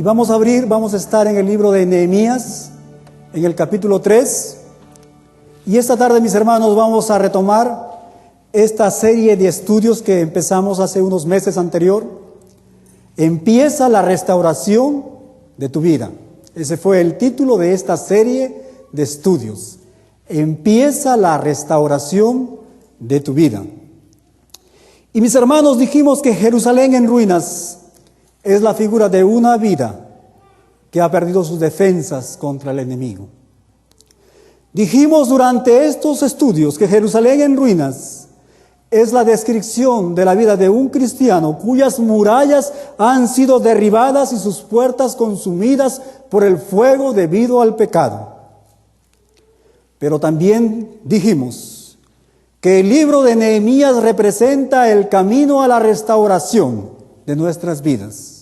vamos a estar en el libro de Nehemías, en el capítulo 3. Y esta tarde, mis hermanos, vamos a retomar esta serie de estudios que empezamos hace unos meses anterior. Empieza la restauración de tu vida. Ese fue el título de esta serie de estudios. Empieza la restauración de tu vida. Y mis hermanos, dijimos que Jerusalén en ruinas es la figura de una vida que ha perdido sus defensas contra el enemigo. Dijimos durante estos estudios que Jerusalén en ruinas es la descripción de la vida de un cristiano cuyas murallas han sido derribadas y sus puertas consumidas por el fuego debido al pecado. Pero también dijimos que el libro de Nehemías representa el camino a la restauración de nuestras vidas.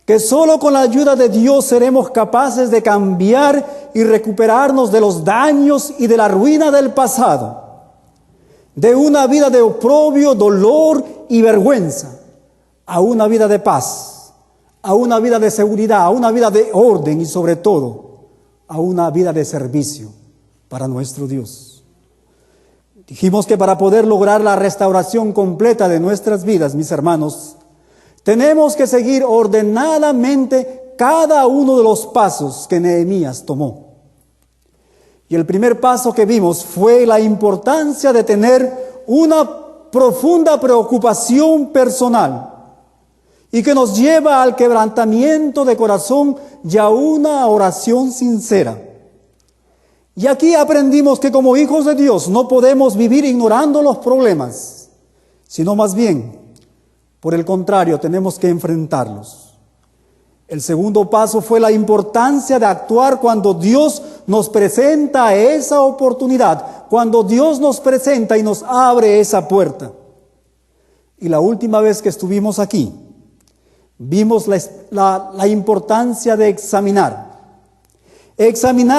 Que solo con la ayuda de Dios seremos capaces de cambiar y recuperarnos de los daños y de la ruina del pasado, de una vida de oprobio, dolor y vergüenza, a una vida de paz, a una vida de seguridad, a una vida de orden y sobre todo, a una vida de servicio para nuestro Dios. Dijimos que para poder lograr la restauración completa de nuestras vidas, mis hermanos, tenemos que seguir ordenadamente cada uno de los pasos que Nehemías tomó. Y el primer paso que vimos fue la importancia de tener una profunda preocupación personal y que nos lleva al quebrantamiento de corazón y a una oración sincera. Y aquí aprendimos que como hijos de Dios no podemos vivir ignorando los problemas, sino más bien, por el contrario, tenemos que enfrentarlos. El segundo paso fue la importancia de actuar cuando Dios nos presenta esa oportunidad, cuando Dios nos presenta y nos abre esa puerta. Y la última vez que estuvimos aquí, vimos la importancia de examinar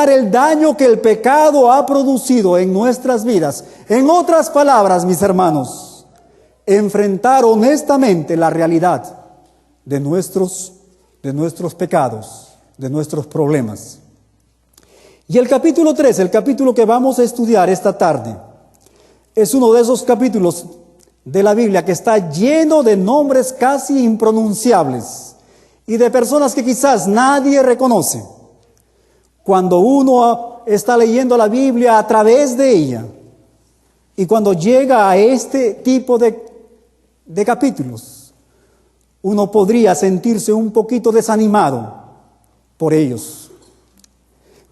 el daño que el pecado ha producido en nuestras vidas. En otras palabras, mis hermanos, enfrentar honestamente la realidad de nuestros pecados, de nuestros problemas. Y el capítulo 3, el capítulo que vamos a estudiar esta tarde, es uno de esos capítulos de la Biblia que está lleno de nombres casi impronunciables y de personas que quizás nadie reconoce. Cuando uno está leyendo la Biblia a través de ella y cuando llega a este tipo de capítulos, uno podría sentirse un poquito desanimado por ellos.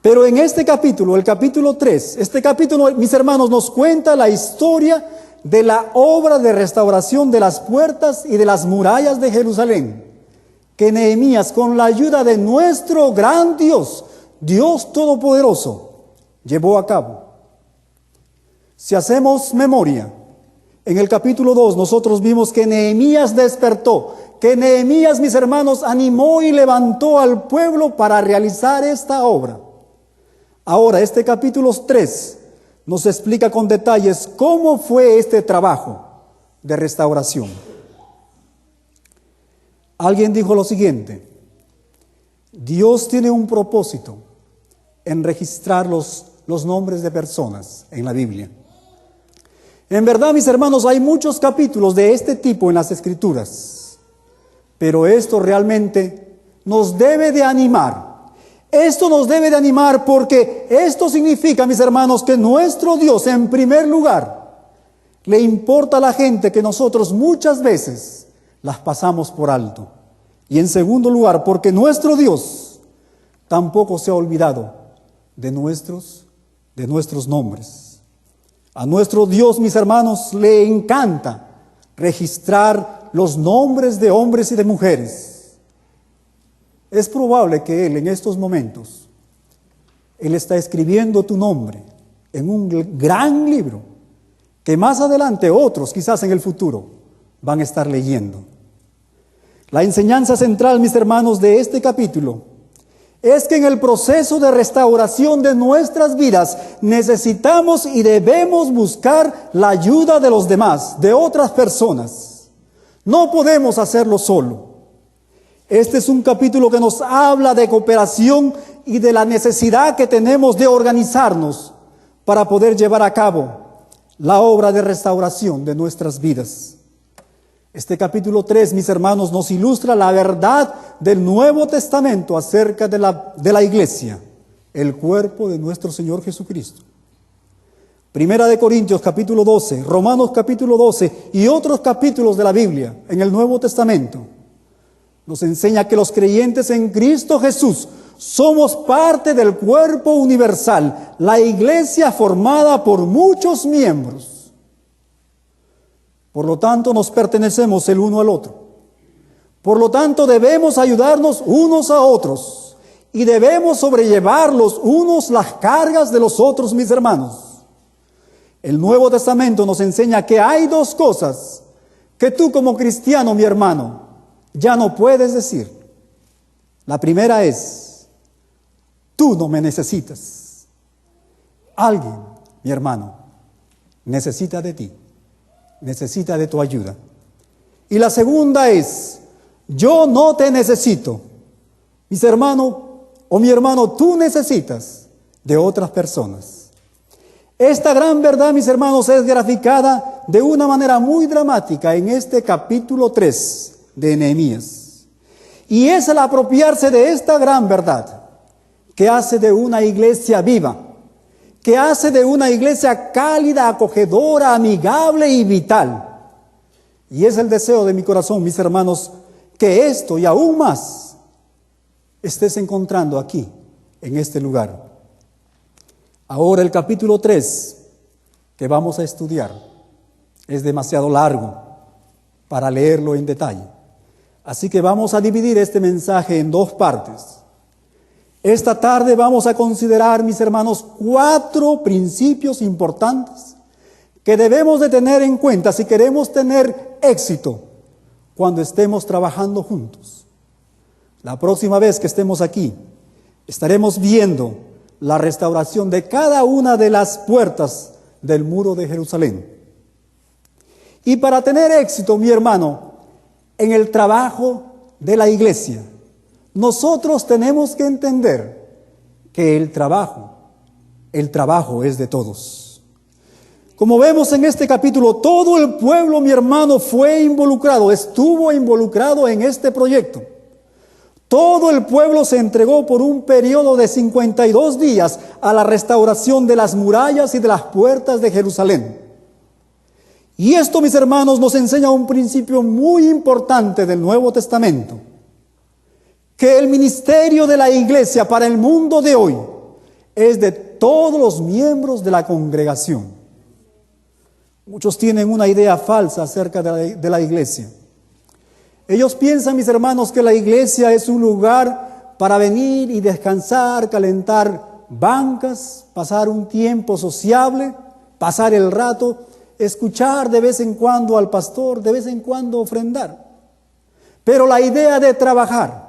Pero en este capítulo, el capítulo 3, este capítulo, mis hermanos, nos cuenta la historia de la obra de restauración de las puertas y de las murallas de Jerusalén, que Nehemías, con la ayuda de nuestro gran Dios, Dios Todopoderoso, llevó a cabo. Si hacemos memoria, en el capítulo 2 nosotros vimos que Nehemías despertó, que Nehemías, mis hermanos, animó y levantó al pueblo para realizar esta obra. Ahora, este capítulo 3 nos explica con detalles cómo fue este trabajo de restauración. Alguien dijo lo siguiente: Dios tiene un propósito en registrar los nombres de personas en la Biblia. En verdad, mis hermanos, hay muchos capítulos de este tipo en las Escrituras, pero esto realmente nos debe de animar. Esto nos debe de animar porque esto significa, mis hermanos, que nuestro Dios, en primer lugar, le importa a la gente que nosotros muchas veces las pasamos por alto. Y en segundo lugar, porque nuestro Dios tampoco se ha olvidado de nuestros nombres. A nuestro Dios, mis hermanos, le encanta registrar los nombres de hombres y de mujeres. Es probable que Él en estos momentos, Él está escribiendo tu nombre en un gran libro que más adelante otros, quizás en el futuro, van a estar leyendo. La enseñanza central, mis hermanos, de este capítulo es que en el proceso de restauración de nuestras vidas necesitamos y debemos buscar la ayuda de los demás, de otras personas. No podemos hacerlo solo. Este es un capítulo que nos habla de cooperación y de la necesidad que tenemos de organizarnos para poder llevar a cabo la obra de restauración de nuestras vidas. Este capítulo 3, mis hermanos, nos ilustra la verdad del Nuevo Testamento acerca de la iglesia, el cuerpo de nuestro Señor Jesucristo. Primera de Corintios capítulo 12, Romanos capítulo 12 y otros capítulos de la Biblia en el Nuevo Testamento nos enseña que los creyentes en Cristo Jesús somos parte del cuerpo universal, la iglesia formada por muchos miembros. Por lo tanto, nos pertenecemos el uno al otro. Por lo tanto, debemos ayudarnos unos a otros y debemos sobrellevar los unos las cargas de los otros, mis hermanos. El Nuevo Testamento nos enseña que hay dos cosas que tú como cristiano, mi hermano, ya no puedes decir. La primera es: tú no me necesitas. Alguien, mi hermano, necesita de ti, necesita de tu ayuda. Y la segunda es: yo no te necesito. Mis hermanos o mi hermano, tú necesitas de otras personas. Esta gran verdad, mis hermanos, es graficada de una manera muy dramática en este capítulo 3 de Nehemías. Y es el apropiarse de esta gran verdad que hace de una iglesia viva, que hace de una iglesia cálida, acogedora, amigable y vital. Y es el deseo de mi corazón, mis hermanos, que esto y aún más estés encontrando aquí, en este lugar. Ahora el capítulo 3 que vamos a estudiar es demasiado largo para leerlo en detalle. Así que vamos a dividir este mensaje en dos partes. Esta tarde vamos a considerar, mis hermanos, 4 principios importantes que debemos de tener en cuenta si queremos tener éxito cuando estemos trabajando juntos. La próxima vez que estemos aquí, estaremos viendo la restauración de cada una de las puertas del muro de Jerusalén. Y para tener éxito, mi hermano, en el trabajo de la iglesia, nosotros tenemos que entender que el trabajo es de todos. Como vemos en este capítulo, todo el pueblo, mi hermano, estuvo involucrado en este proyecto. Todo el pueblo se entregó por un periodo de 52 días a la restauración de las murallas y de las puertas de Jerusalén. Y esto, mis hermanos, nos enseña un principio muy importante del Nuevo Testamento: que el ministerio de la iglesia para el mundo de hoy es de todos los miembros de la congregación. Muchos tienen una idea falsa acerca de la iglesia. Ellos piensan, mis hermanos, que la iglesia es un lugar para venir y descansar, calentar bancas, pasar un tiempo sociable, pasar el rato, escuchar de vez en cuando al pastor, de vez en cuando ofrendar. Pero la idea de trabajar,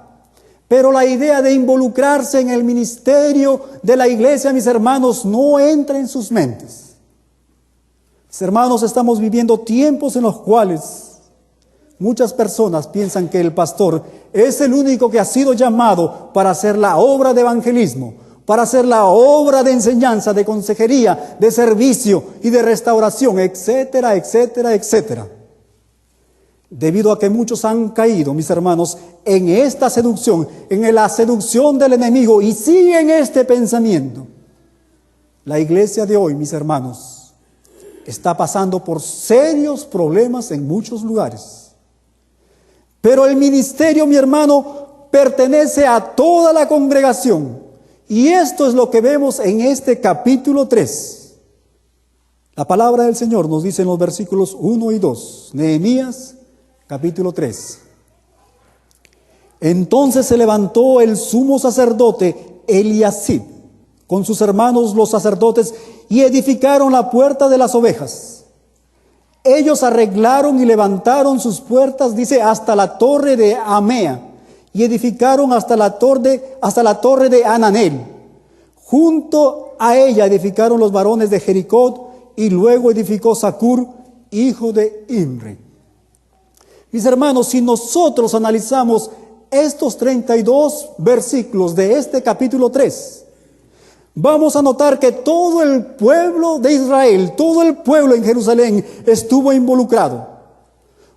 pero la idea de involucrarse en el ministerio de la iglesia, mis hermanos, no entra en sus mentes. Mis hermanos, estamos viviendo tiempos en los cuales muchas personas piensan que el pastor es el único que ha sido llamado para hacer la obra de evangelismo, para hacer la obra de enseñanza, de consejería, de servicio y de restauración, etcétera, etcétera, etcétera. Debido a que muchos han caído, mis hermanos, en esta seducción, en la seducción del enemigo, y siguen este pensamiento, la iglesia de hoy, mis hermanos, está pasando por serios problemas en muchos lugares. Pero el ministerio, mi hermano, pertenece a toda la congregación. Y esto es lo que vemos en este capítulo 3. La palabra del Señor nos dice en los versículos 1 y 2. Nehemías, capítulo 3. Entonces se levantó el sumo sacerdote Eliasib con sus hermanos los sacerdotes y edificaron la puerta de las ovejas. Ellos arreglaron y levantaron sus puertas, dice, hasta la torre de Amea, y edificaron hasta la torre de Ananel. Junto a ella edificaron los varones de Jericó, y luego edificó Zacur, hijo de Imri. Mis hermanos, si nosotros analizamos estos 32 versículos de este capítulo 3, vamos a notar que todo el pueblo de Israel, todo el pueblo en Jerusalén estuvo involucrado.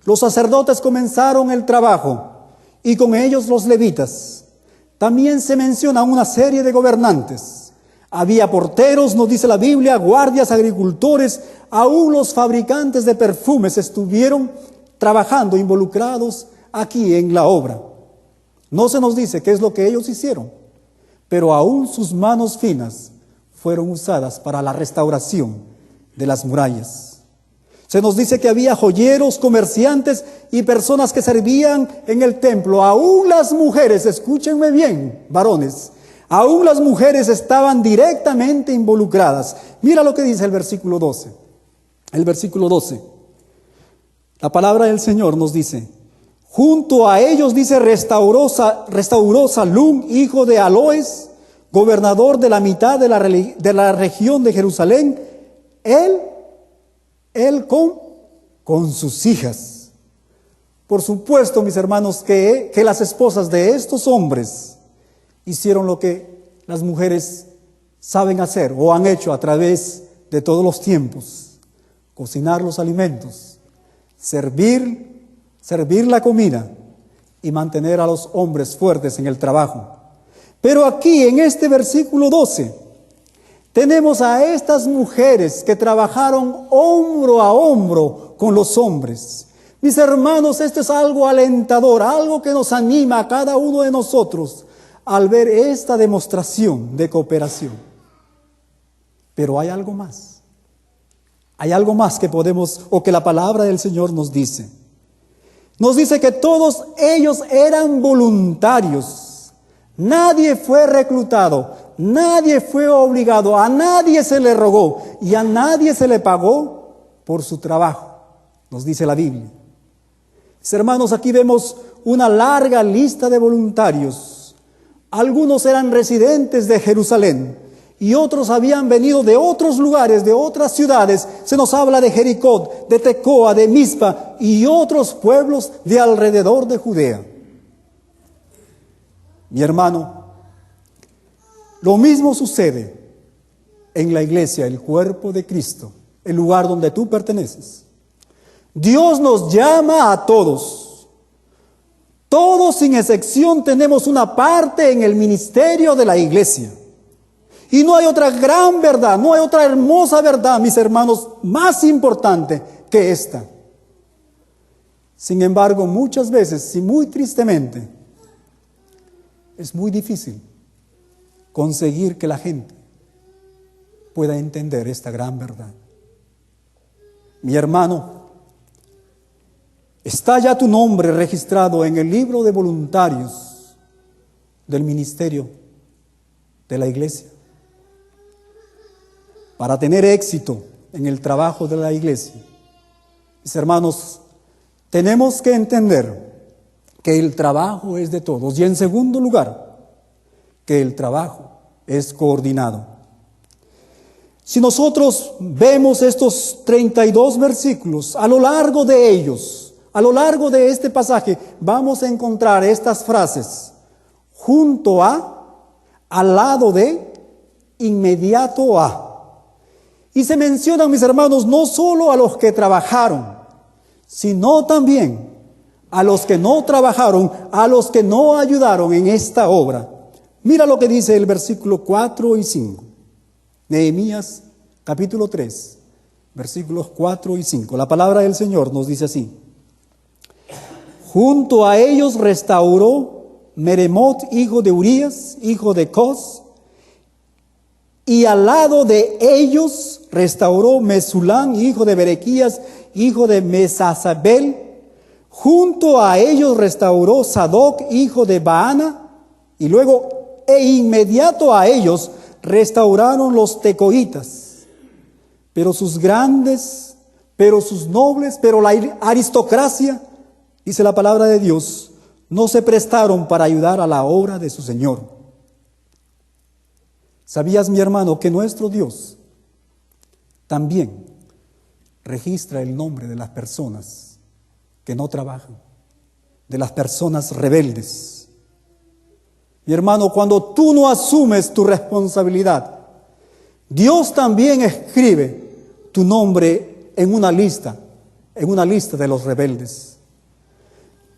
Los sacerdotes comenzaron el trabajo y con ellos los levitas. También se menciona una serie de gobernantes. Había porteros, nos dice la Biblia, guardias, agricultores, aún los fabricantes de perfumes estuvieron trabajando, involucrados aquí en la obra. No se nos dice qué es lo que ellos hicieron, pero aún sus manos finas fueron usadas para la restauración de las murallas. Se nos dice que había joyeros, comerciantes y personas que servían en el templo. Aún las mujeres, escúchenme bien, varones, aún las mujeres estaban directamente involucradas. Mira lo que dice el versículo 12. El versículo 12. La palabra del Señor nos dice: junto a ellos, dice, restauró Salum, hijo de Aloes, gobernador de la mitad de la región de Jerusalén, él con sus hijas. Por supuesto, mis hermanos, que las esposas de estos hombres hicieron lo que las mujeres saben hacer o han hecho a través de todos los tiempos: cocinar los alimentos, servir la comida y mantener a los hombres fuertes en el trabajo. Pero aquí en este versículo 12 tenemos a estas mujeres que trabajaron hombro a hombro con los hombres. Mis hermanos, esto es algo alentador, algo que nos anima a cada uno de nosotros al ver esta demostración de cooperación. Pero hay algo más. Hay algo más que podemos, o que la palabra del Señor nos dice. Nos dice que todos ellos eran voluntarios. Nadie fue reclutado, nadie fue obligado, a nadie se le rogó y a nadie se le pagó por su trabajo, nos dice la Biblia. Mis hermanos, aquí vemos una larga lista de voluntarios. Algunos eran residentes de Jerusalén y otros habían venido de otros lugares, de otras ciudades. Se nos habla de Jericó, de Tecoa, de Mizpa y otros pueblos de alrededor de Judea. Mi hermano, lo mismo sucede en la iglesia, el cuerpo de Cristo, el lugar donde tú perteneces. Dios nos llama a todos. Todos sin excepción tenemos una parte en el ministerio de la iglesia. Y no hay otra gran verdad, no hay otra hermosa verdad, mis hermanos, más importante que esta. Sin embargo, muchas veces, y muy tristemente, es muy difícil conseguir que la gente pueda entender esta gran verdad. Mi hermano, ¿está ya tu nombre registrado en el libro de voluntarios del ministerio de la iglesia? Para tener éxito en el trabajo de la iglesia, mis hermanos, tenemos que entender que el trabajo es de todos y, en segundo lugar, que el trabajo es coordinado. Si nosotros vemos estos 32 versículos, a lo largo de ellos, a lo largo de este pasaje, vamos a encontrar estas frases: junto a, al lado de, inmediato a. Y se mencionan, mis hermanos, no solo a los que trabajaron, sino también a los que no trabajaron, a los que no ayudaron en esta obra. Mira lo que dice el versículo 4 y 5. Nehemías capítulo 3, versículos 4 y 5. La palabra del Señor nos dice así: junto a ellos restauró Meremot, hijo de Urías, hijo de Cos, y al lado de ellos restauró Mesulán, hijo de Berequías, hijo de Mesazabel. Junto a ellos restauró Sadoc, hijo de Baana, y luego, inmediato a ellos, restauraron los tecoitas. Pero sus grandes, pero sus nobles, pero la aristocracia, dice la palabra de Dios, no se prestaron para ayudar a la obra de su Señor. ¿Sabías, mi hermano, que nuestro Dios también registra el nombre de las personas que no trabajan, de las personas rebeldes? Mi hermano, cuando tú no asumes tu responsabilidad, Dios también escribe tu nombre en una lista de los rebeldes.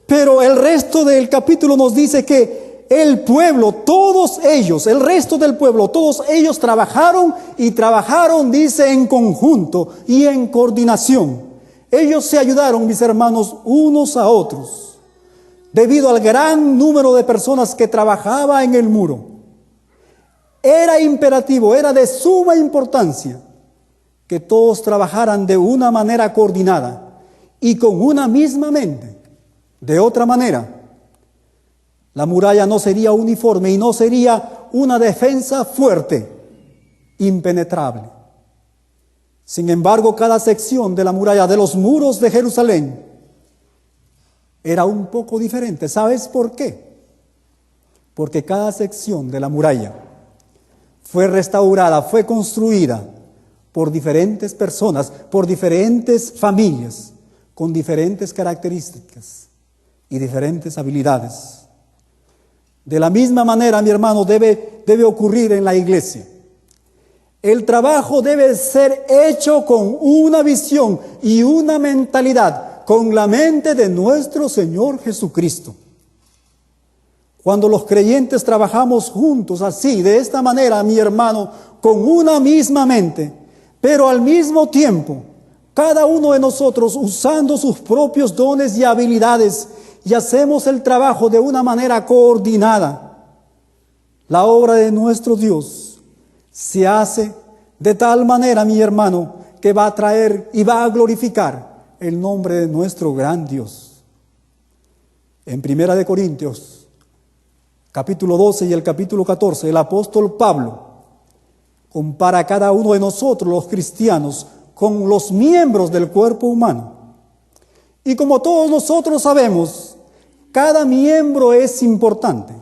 Pero el resto del capítulo nos dice que el pueblo, todos ellos, el resto del pueblo, todos ellos trabajaron, dice, en conjunto y en coordinación. Ellos se ayudaron, mis hermanos, unos a otros, debido al gran número de personas que trabajaba en el muro. Era imperativo, era de suma importancia que todos trabajaran de una manera coordinada y con una misma mente. De otra manera, la muralla no sería uniforme y no sería una defensa fuerte, impenetrable. Sin embargo, cada sección de la muralla, de los muros de Jerusalén, era un poco diferente. ¿Sabes por qué? Porque cada sección de la muralla fue restaurada, fue construida por diferentes personas, por diferentes familias, con diferentes características y diferentes habilidades. De la misma manera, mi hermano, debe ocurrir en la iglesia. El trabajo debe ser hecho con una visión y una mentalidad, con la mente de nuestro Señor Jesucristo. Cuando los creyentes trabajamos juntos así, de esta manera, mi hermano, con una misma mente, pero al mismo tiempo, cada uno de nosotros usando sus propios dones y habilidades, y hacemos el trabajo de una manera coordinada, la obra de nuestro Dios se hace de tal manera, mi hermano, que va a traer y va a glorificar el nombre de nuestro gran Dios. En 1 Corintios, capítulo 12 y el capítulo 14, el apóstol Pablo compara a cada uno de nosotros, los cristianos, con los miembros del cuerpo humano. Y como todos nosotros sabemos, cada miembro es importante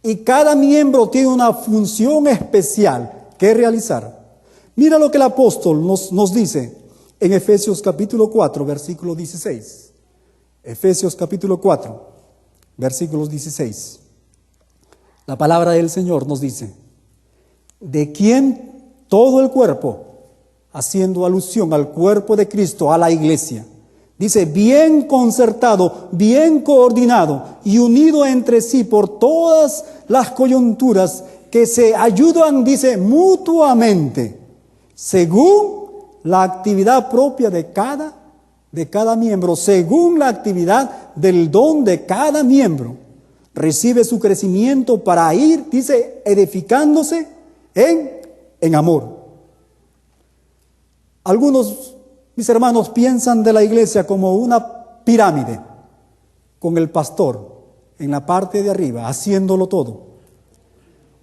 y cada miembro tiene una función especial que realizar. Mira lo que el apóstol nos dice en Efesios capítulo 4, versículo 16. Efesios capítulo 4, versículos 16. La palabra del Señor nos dice: de quien todo el cuerpo, haciendo alusión al cuerpo de Cristo, a la iglesia, dice, bien concertado, bien coordinado y unido entre sí por todas las coyunturas que se ayudan, dice, mutuamente, según la actividad propia de cada miembro, según la actividad del don de cada miembro, recibe su crecimiento para ir, dice, edificándose en amor. Algunos, mis hermanos, piensan de la iglesia como una pirámide, con el pastor en la parte de arriba, haciéndolo todo.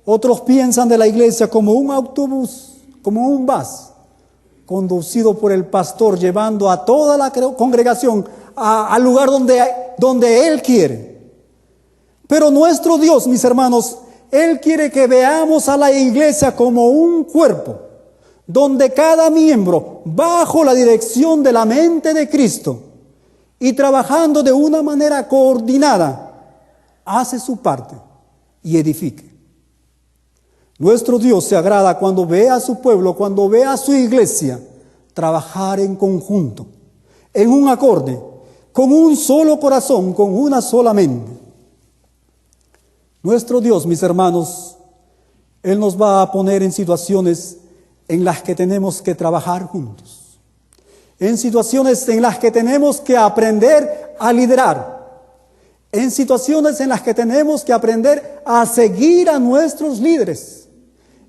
Otros piensan de la iglesia como un autobús, como un bus, conducido por el pastor, llevando a toda la congregación al lugar donde Él quiere. Pero nuestro Dios, mis hermanos, Él quiere que veamos a la iglesia como un cuerpo, donde cada miembro, bajo la dirección de la mente de Cristo y trabajando de una manera coordinada, hace su parte y edifique. Nuestro Dios se agrada cuando ve a su pueblo, cuando ve a su iglesia trabajar en conjunto, en un acorde, con un solo corazón, con una sola mente. Nuestro Dios, mis hermanos, Él nos va a poner en situaciones en las que tenemos que trabajar juntos, en situaciones en las que tenemos que aprender a liderar, en situaciones en las que tenemos que aprender a seguir a nuestros líderes,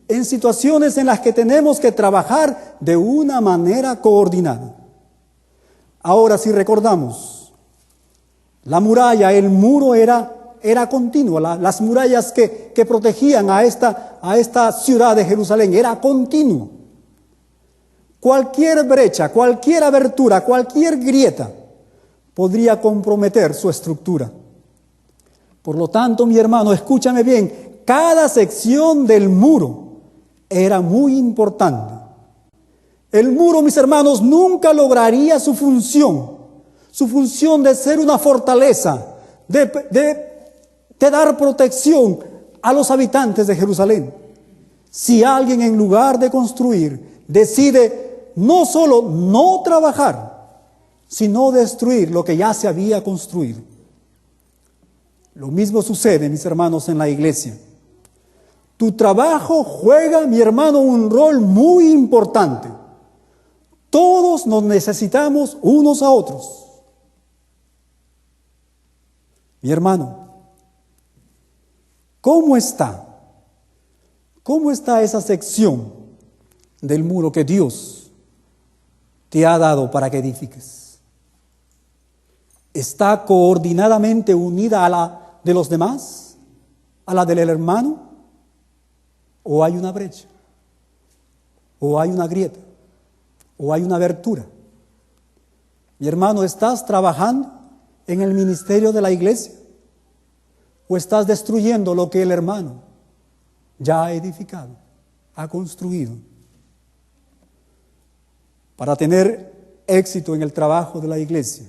en situaciones en las que tenemos que trabajar de una manera coordinada. Ahora, si recordamos, la muralla, el muro era continuo, las murallas que protegían a esta ciudad de Jerusalén, era continuo. Cualquier brecha, cualquier abertura, cualquier grieta podría comprometer su estructura. Por lo tanto, mi hermano, escúchame bien, cada sección del muro era muy importante. El muro, mis hermanos, nunca lograría su función de ser una fortaleza, de dar protección a los habitantes de Jerusalén: si alguien en lugar de construir decide no solo no trabajar, sino destruir lo que ya se había construido. Lo mismo sucede, mis hermanos, en la iglesia. Tu trabajo juega, mi hermano, un rol muy importante. Todos nos necesitamos unos a otros. Mi hermano, ¿cómo está? ¿Cómo está esa sección del muro que Dios te ha dado para que edifiques? ¿Está coordinadamente unida a la de los demás? ¿A la del hermano? ¿O hay una brecha? ¿O hay una grieta? ¿O hay una abertura? Mi hermano, ¿estás trabajando en el ministerio de la iglesia? ¿O estás destruyendo lo que el hermano ya ha edificado, ha construido? Para tener éxito en el trabajo de la iglesia,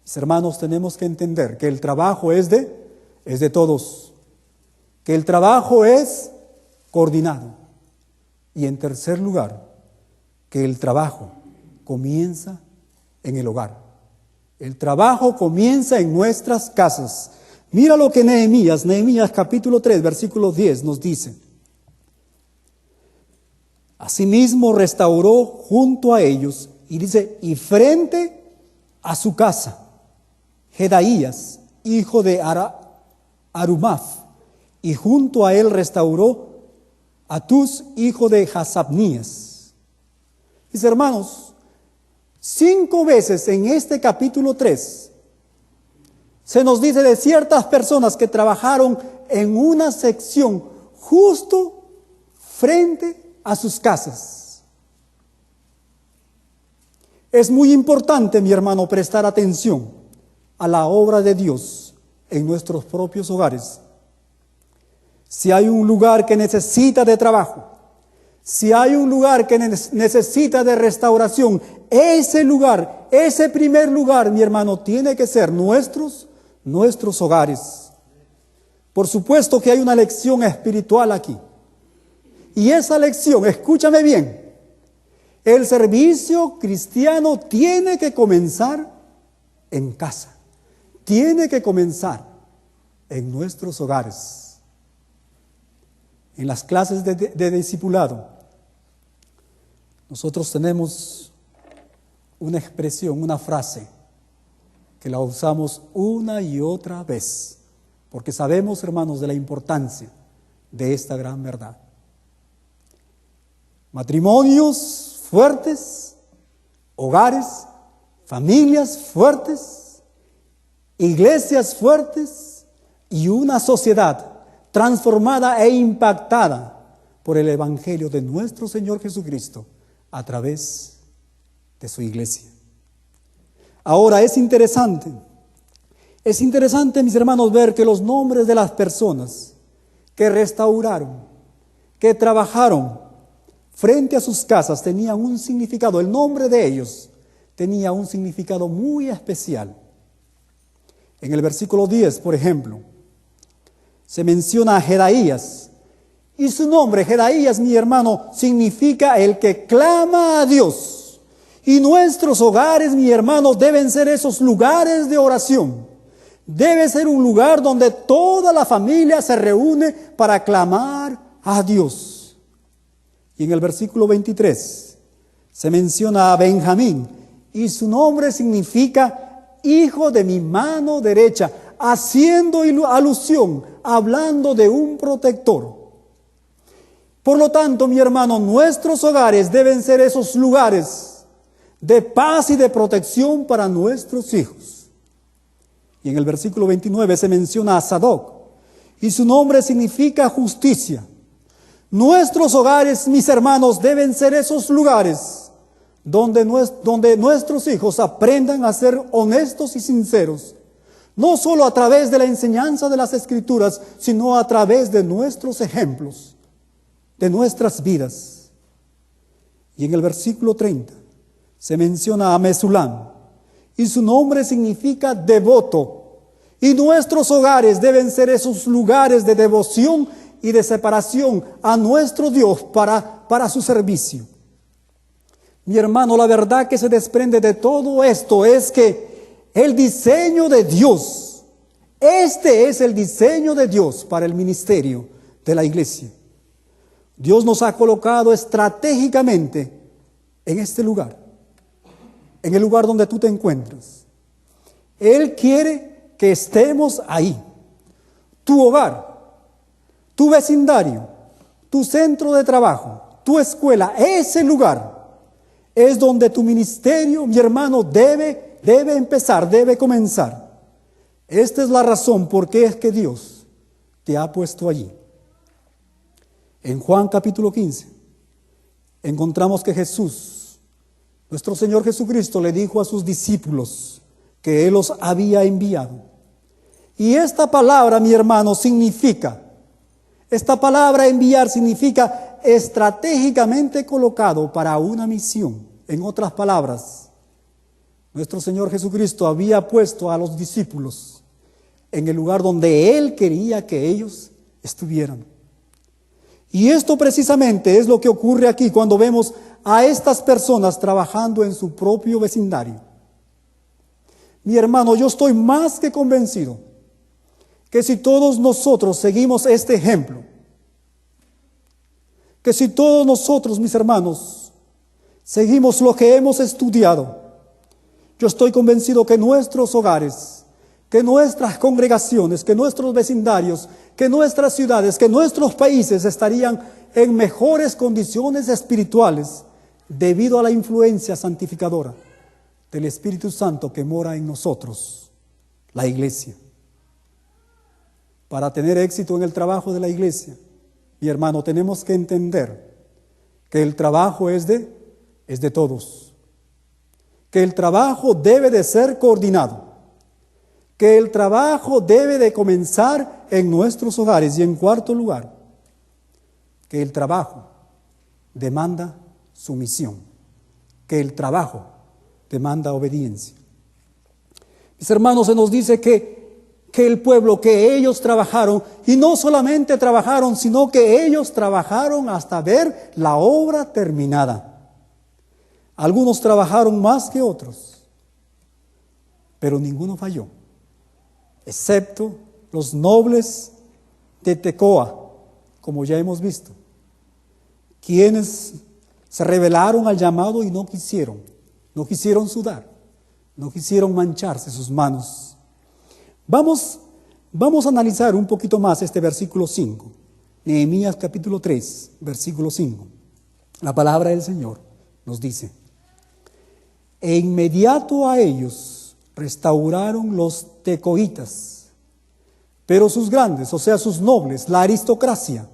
mis hermanos, tenemos que entender que el trabajo es de todos, que el trabajo es coordinado, y en tercer lugar, que el trabajo comienza en el hogar. El trabajo comienza en nuestras casas. Mira lo que Nehemías capítulo 3, versículo 10 nos dice: asimismo restauró junto a ellos, y dice, y frente a su casa, Jedaías, hijo de Arumaf, y junto a él restauró Atus, hijo de Hasabnías. Mis hermanos, 5 veces en este capítulo 3 se nos dice de ciertas personas que trabajaron en una sección justo frente a sus casas. Es muy importante, mi hermano, prestar atención a la obra de Dios en nuestros propios hogares. Si hay un lugar que necesita de trabajo, si hay un lugar que necesita de restauración, ese lugar, ese primer lugar, mi hermano, tiene que ser nuestros hogares. Por supuesto que hay una lección espiritual aquí. Y esa lección, escúchame bien, el servicio cristiano tiene que comenzar en casa. Tiene que comenzar en nuestros hogares. En las clases de discipulado, nosotros tenemos una expresión, una frase, que la usamos una y otra vez, porque sabemos, hermanos, de la importancia de esta gran verdad. Matrimonios fuertes, hogares, familias fuertes, iglesias fuertes y una sociedad transformada e impactada por el Evangelio de nuestro Señor Jesucristo a través de su iglesia. Ahora es interesante, mis hermanos, ver que los nombres de las personas que restauraron, que trabajaron frente a sus casas tenían un significado. El nombre de ellos tenía un significado muy especial. En el versículo 10, por ejemplo, se menciona a Jedaías, y su nombre, Jedaías, mi hermano, significa el que clama a Dios. Y nuestros hogares, mi hermano, deben ser esos lugares de oración. Debe ser un lugar donde toda la familia se reúne para clamar a Dios. Y en el versículo 23 se menciona a Benjamín, y su nombre significa hijo de mi mano derecha, haciendo alusión, hablando de un protector. Por lo tanto, mi hermano, nuestros hogares deben ser esos lugares de paz y de protección para nuestros hijos. Y en el versículo 29 se menciona a Sadoc, y su nombre significa justicia. Nuestros hogares, mis hermanos, deben ser esos lugares donde nuestros hijos aprendan a ser honestos y sinceros, no solo a través de la enseñanza de las Escrituras, sino a través de nuestros ejemplos, de nuestras vidas. Y en el versículo 30 se menciona a Mesulam, y su nombre significa devoto, Y nuestros hogares deben ser esos lugares de devoción y de separación a nuestro Dios para su servicio. Mi hermano, la verdad que se desprende de todo esto es que el diseño de Dios, este es el diseño de Dios para el ministerio de la iglesia. Dios nos ha colocado estratégicamente en este lugar, en el lugar donde tú te encuentras. Él quiere que estemos ahí. Tu hogar, tu vecindario, tu centro de trabajo, tu escuela, ese lugar es donde tu ministerio, mi hermano, debe empezar, debe comenzar. Esta es la razón por qué es que Dios te ha puesto allí. En Juan capítulo 15 encontramos que Jesús, nuestro Señor Jesucristo, le dijo a sus discípulos que Él los había enviado. Y esta palabra, mi hermano, esta palabra enviar significa estratégicamente colocado para una misión. En otras palabras, nuestro Señor Jesucristo había puesto a los discípulos en el lugar donde Él quería que ellos estuvieran. Y esto precisamente es lo que ocurre aquí cuando vemos a estas personas trabajando en su propio vecindario. Mi hermano, yo estoy más que convencido que si todos nosotros seguimos este ejemplo, que si todos nosotros, mis hermanos, seguimos lo que hemos estudiado, yo estoy convencido que nuestros hogares, que nuestras congregaciones, que nuestros vecindarios, que nuestras ciudades, que nuestros países estarían en mejores condiciones espirituales debido a la influencia santificadora del Espíritu Santo que mora en nosotros, la iglesia. Para tener éxito en el trabajo de la iglesia, mi hermano, tenemos que entender que el trabajo es de todos, que el trabajo debe de ser coordinado, que el trabajo debe de comenzar en nuestros hogares y en cuarto lugar, que el trabajo demanda sumisión, que el trabajo demanda obediencia. Mis hermanos, se nos dice que el pueblo, que ellos trabajaron, y no solamente trabajaron, sino que ellos trabajaron hasta ver la obra terminada. Algunos trabajaron más que otros, pero ninguno falló, excepto los nobles de Tecoa, como ya hemos visto, quienes se rebelaron al llamado y no quisieron sudar, no quisieron mancharse sus manos. Vamos a analizar un poquito más este versículo 5, Nehemías capítulo 3, versículo 5. La palabra del Señor nos dice: e inmediato a ellos restauraron los tecoitas, pero sus grandes, o sea sus nobles, la aristocracia,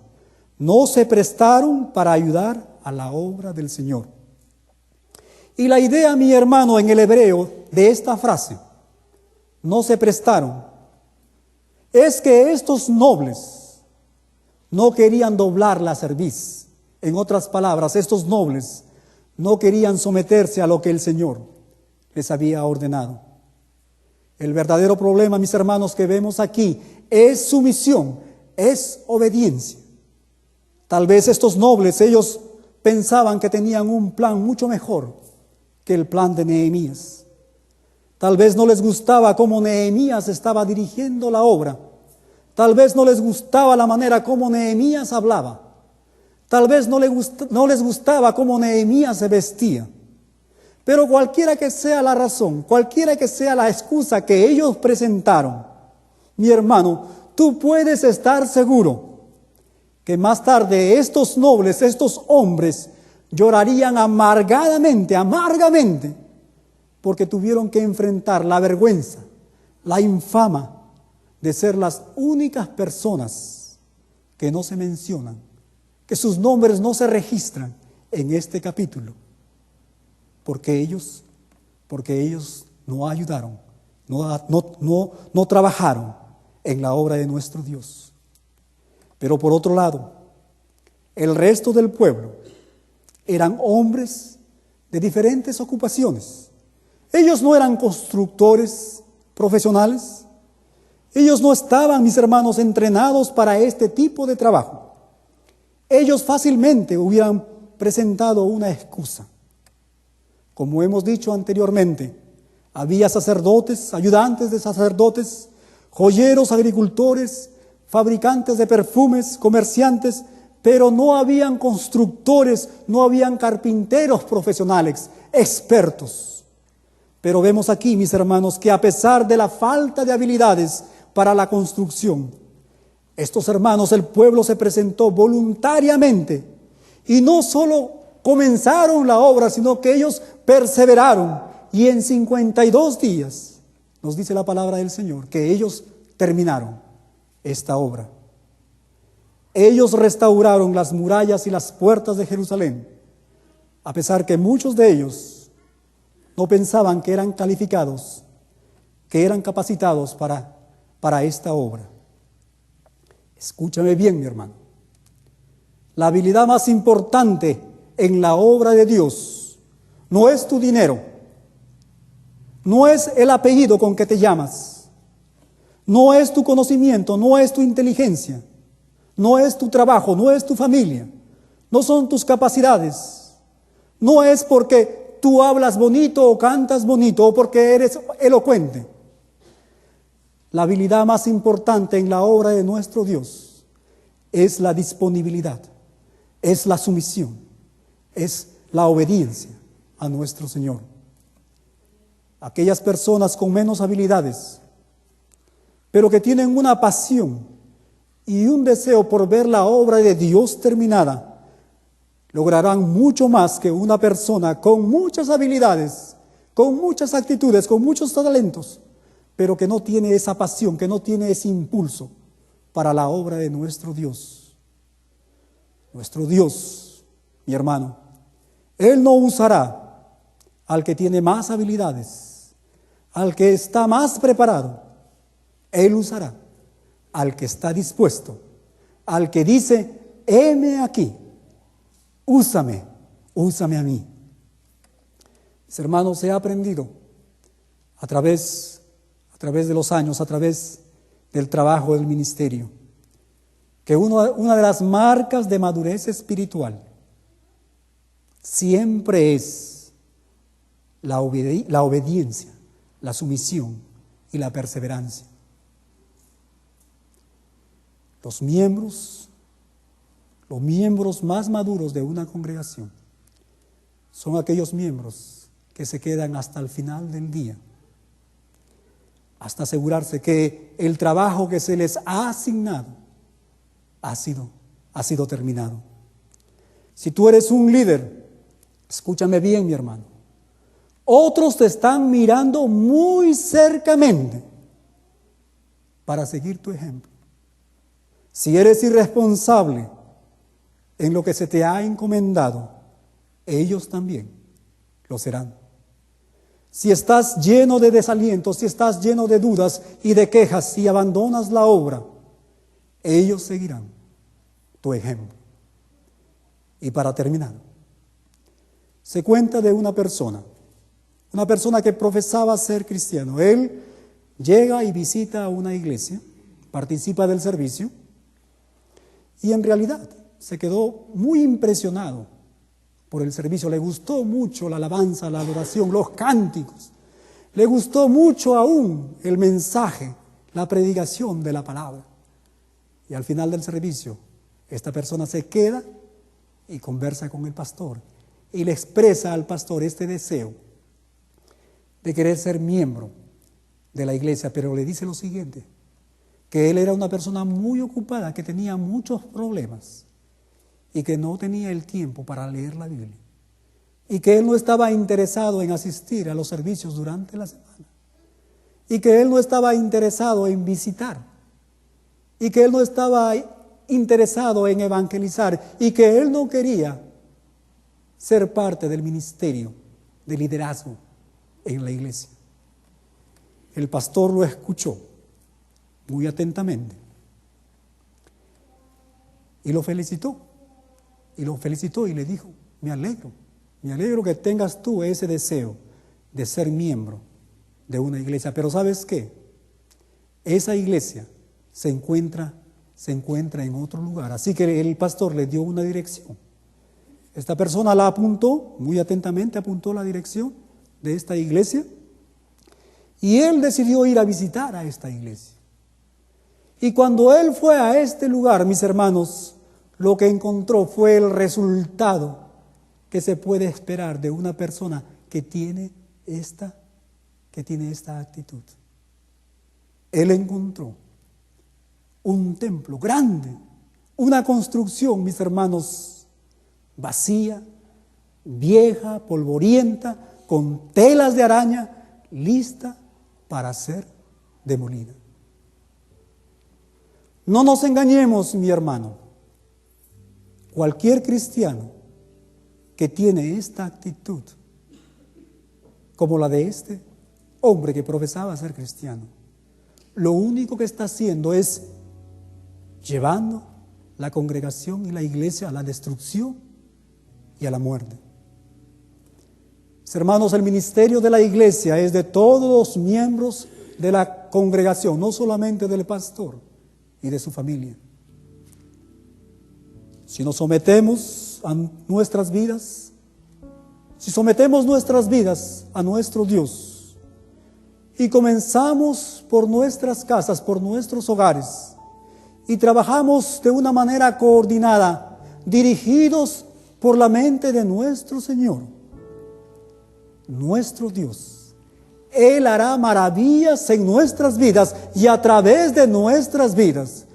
no se prestaron para ayudar a la obra del Señor. Y la idea, mi hermano, en el hebreo de esta frase, no se prestaron, es que estos nobles no querían doblar la cerviz. En otras palabras, estos nobles no querían someterse a lo que el Señor les había ordenado. El verdadero problema, mis hermanos, que vemos aquí es sumisión, es obediencia. Tal vez estos nobles, ellos pensaban que tenían un plan mucho mejor que el plan de Nehemías. Tal vez no les gustaba cómo Nehemías estaba dirigiendo la obra. Tal vez no les gustaba la manera como Nehemías hablaba. Tal vez no les gustaba cómo Nehemías se vestía. Pero cualquiera que sea la razón, cualquiera que sea la excusa que ellos presentaron, mi hermano, tú puedes estar seguro que más tarde estos nobles, estos hombres, llorarían amargamente, porque tuvieron que enfrentar la vergüenza, la infamia de ser las únicas personas que no se mencionan, que sus nombres no se registran en este capítulo, porque ellos no ayudaron, no trabajaron en la obra de nuestro Dios. Pero por otro lado, el resto del pueblo eran hombres de diferentes ocupaciones. Ellos no eran constructores profesionales, Ellos no estaban, mis hermanos, entrenados para este tipo de trabajo. Ellos fácilmente hubieran presentado una excusa. Como hemos dicho anteriormente, había sacerdotes, ayudantes de sacerdotes, joyeros, agricultores, fabricantes de perfumes, comerciantes, pero no habían constructores, no habían carpinteros profesionales, expertos. Pero vemos aquí, mis hermanos, que a pesar de la falta de habilidades para la construcción, estos hermanos, el pueblo se presentó voluntariamente y no solo comenzaron la obra, sino que ellos perseveraron y en 52 días, nos dice la palabra del Señor, que ellos terminaron esta obra. Ellos restauraron las murallas y las puertas de Jerusalén, a pesar que muchos de ellos no pensaban que eran calificados, que eran capacitados para esta obra. Escúchame bien, mi hermano. La habilidad más importante en la obra de Dios no es tu dinero, no es el apellido con que te llamas, no es tu conocimiento, no es tu inteligencia, no es tu trabajo, no es tu familia, no son tus capacidades, no es porque tú hablas bonito o cantas bonito o porque eres elocuente. La habilidad más importante en la obra de nuestro Dios es la disponibilidad, es la sumisión, es la obediencia a nuestro Señor. Aquellas personas con menos habilidades, pero que tienen una pasión y un deseo por ver la obra de Dios terminada, lograrán mucho más que una persona con muchas habilidades, con muchas actitudes, con muchos talentos, pero que no tiene esa pasión, que no tiene ese impulso para la obra de nuestro Dios. Nuestro Dios, mi hermano, Él no usará al que tiene más habilidades, al que está más preparado. Él usará al que está dispuesto, al que dice, heme aquí, úsame a mí. Mis hermanos, he aprendido a través de los años, a través del trabajo del ministerio, que una de las marcas de madurez espiritual siempre es la obediencia, la sumisión y la perseverancia. Los miembros más maduros de una congregación son aquellos miembros que se quedan hasta el final del día, hasta asegurarse que el trabajo que se les ha asignado ha sido terminado. Si tú eres un líder, escúchame bien, mi hermano, otros te están mirando muy cercamente para seguir tu ejemplo. Si eres irresponsable en lo que se te ha encomendado, ellos también lo serán. Si estás lleno de desaliento, si estás lleno de dudas y de quejas, si abandonas la obra, ellos seguirán tu ejemplo. Y para terminar, se cuenta de una persona que profesaba ser cristiano. Él llega y visita una iglesia, participa del servicio y en realidad se quedó muy impresionado por el servicio. Le gustó mucho la alabanza, la adoración, los cánticos. Le gustó mucho aún el mensaje, la predicación de la palabra. Y al final del servicio, esta persona se queda y conversa con el pastor y le expresa al pastor este deseo de querer ser miembro de la iglesia, pero le dice lo siguiente, que él era una persona muy ocupada, que tenía muchos problemas y que no tenía el tiempo para leer la Biblia y que él no estaba interesado en asistir a los servicios durante la semana y que él no estaba interesado en visitar y que él no estaba interesado en evangelizar y que él no quería ser parte del ministerio de liderazgo en la iglesia. El pastor lo escuchó muy atentamente y lo felicitó y le dijo, me alegro que tengas tú ese deseo de ser miembro de una iglesia, pero ¿sabes qué? esa iglesia se encuentra en otro lugar. Así que el pastor le dio una dirección. Esta persona la apuntó, muy atentamente apuntó la dirección de esta iglesia, y él decidió ir a visitar a esta iglesia. Y cuando él fue a este lugar, mis hermanos, lo que encontró fue el resultado que se puede esperar de una persona que tiene esta actitud. Él encontró un templo grande, una construcción, mis hermanos, vacía, vieja, polvorienta, con telas de araña, lista para ser demolida. No nos engañemos, mi hermano. Cualquier cristiano que tiene esta actitud, como la de este hombre que profesaba ser cristiano, lo único que está haciendo es llevando la congregación y la iglesia a la destrucción y a la muerte. Mis hermanos, el ministerio de la iglesia es de todos los miembros de la congregación, no solamente del pastor y de su familia. Si nos sometemos a nuestras vidas, si sometemos nuestras vidas a nuestro Dios y comenzamos por nuestras casas, por nuestros hogares, y trabajamos de una manera coordinada, dirigidos por la mente de nuestro Señor, nuestro Dios, Él hará maravillas en nuestras vidas y a través de nuestras vidas.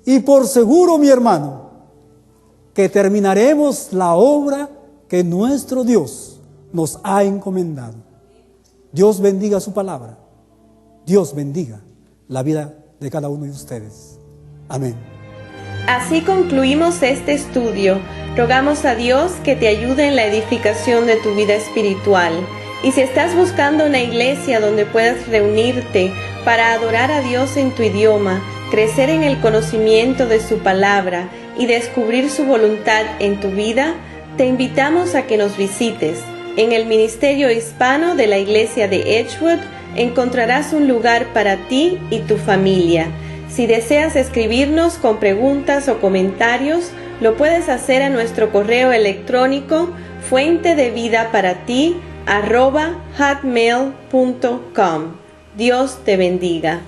Y por seguro, mi hermano, que terminaremos la obra que nuestro Dios nos ha encomendado. Dios bendiga su palabra. Dios bendiga la vida de cada uno de ustedes. Amén. Así concluimos este estudio. Rogamos a Dios que te ayude en la edificación de tu vida espiritual. Y si estás buscando una iglesia donde puedas reunirte para adorar a Dios en tu idioma, crecer en el conocimiento de su palabra y descubrir su voluntad en tu vida, te invitamos a que nos visites. En el Ministerio Hispano de la Iglesia de Edgewood encontrarás un lugar para ti y tu familia. Si deseas escribirnos con preguntas o comentarios, lo puedes hacer a nuestro correo electrónico fuentedevidaparati@hotmail.com. Dios te bendiga.